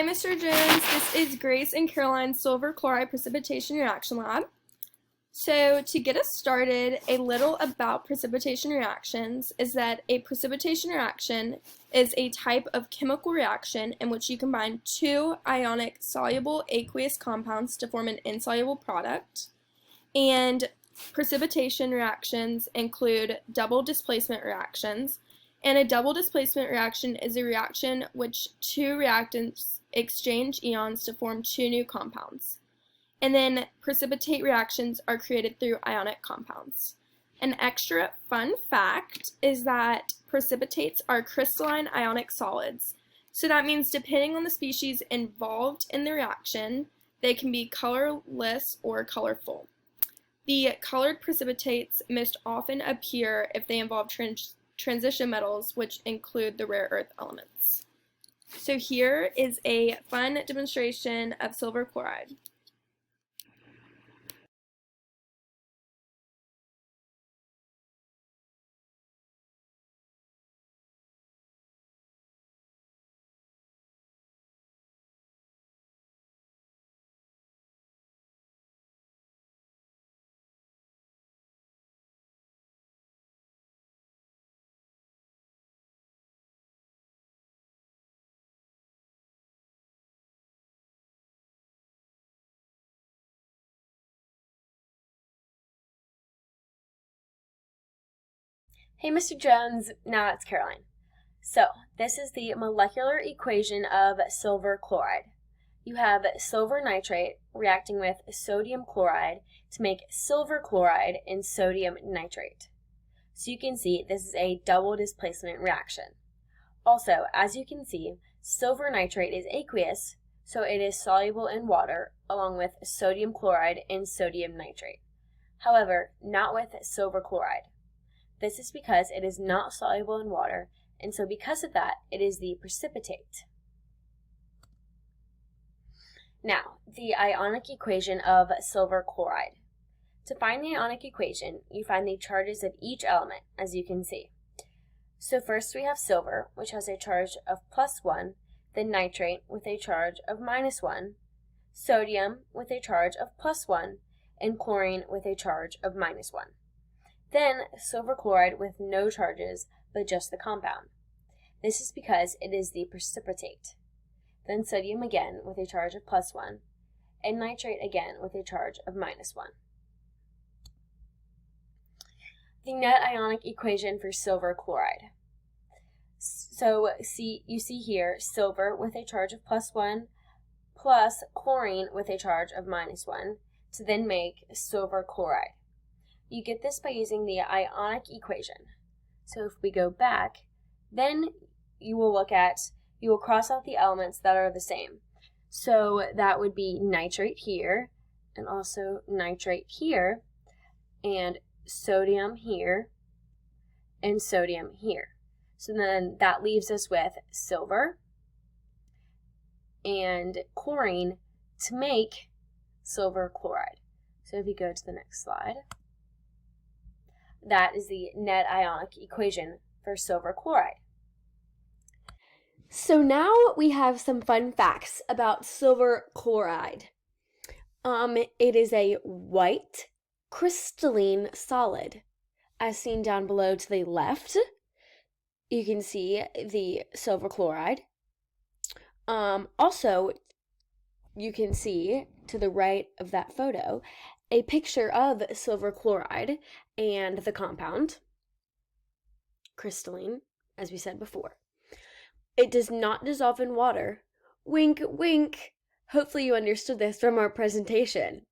Hi, Mr. Jones. This is Grace and Caroline's silver chloride precipitation reaction lab. So to get us started, a little about precipitation reactions is that a precipitation reaction is a type of chemical reaction in which you combine two ionic soluble aqueous compounds to form an insoluble product. And precipitation reactions include double displacement reactions. And a double displacement reaction is a reaction which two reactants exchange ions to form two new compounds. And then precipitate reactions are created through ionic compounds. An extra fun fact is that precipitates are crystalline ionic solids. So that means depending on the species involved in the reaction, they can be colorless or colorful. The colored precipitates most often appear if they involve transition metals, which include the rare earth elements. So here is a fun demonstration of silver chloride. Hey, Mr. Jones, now it's Caroline. So, this is the molecular equation of silver chloride. You have silver nitrate reacting with sodium chloride to make silver chloride and sodium nitrate. So you can see this is a double displacement reaction. Also, as you can see, silver nitrate is aqueous, so it is soluble in water along with sodium chloride and sodium nitrate. However, not with silver chloride. This is because it is not soluble in water, and so because of that, it is the precipitate. Now, the ionic equation of silver chloride. To find the ionic equation, you find the charges of each element, as you can see. So first we have silver, which has a charge of +1, then nitrate with a charge of -1, sodium with a charge of +1, and chlorine with a charge of -1. Then silver chloride with no charges, but just the compound. This is because it is the precipitate. Then sodium again with a charge of +1, and nitrate again with a charge of -1. The net ionic equation for silver chloride. So you see here silver with a charge of +1 plus chlorine with a charge of -1 to then make silver chloride. You get this by using the ionic equation. So if we go back, then you will cross out the elements that are the same. So that would be nitrate here, and also nitrate here, and sodium here, and sodium here. So then that leaves us with silver and chlorine to make silver chloride. So if you go to the next slide, that is the net ionic equation for silver chloride. So now we have some fun facts about silver chloride. It is a white crystalline solid. As seen down below to the left, you can see the silver chloride. Also, you can see to the right of that photo a picture of silver chloride and the compound, crystalline, as we said before. It does not dissolve in water. Wink, wink. Hopefully you understood this from our presentation,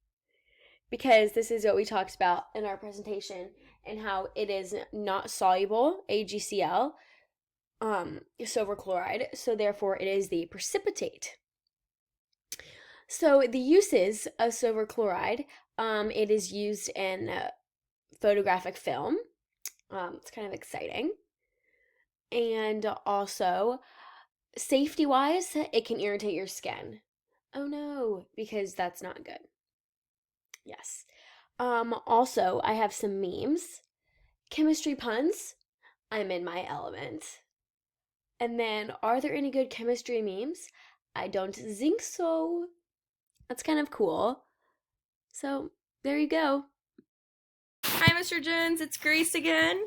because this is what we talked about in our presentation and how it is not soluble, AgCl, silver chloride, so therefore it is the precipitate. So the uses of silver chloride, it is used in photographic film. It's kind of exciting. And also, safety-wise, it can irritate your skin. Oh no, because that's not good. Yes. Also, I have some memes. Chemistry puns. I'm in my element. And then, are there any good chemistry memes? I don't think so. That's kind of cool. So, there you go. Hi, Mr. Jones. It's Grace again.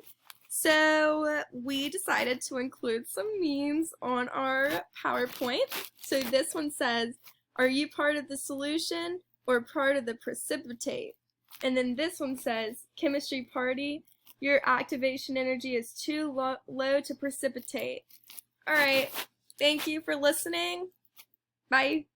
So, we decided to include some memes on our PowerPoint. So, this one says, are you part of the solution or part of the precipitate? And then this one says, chemistry party, your activation energy is too low to precipitate. All right. Thank you for listening. Bye.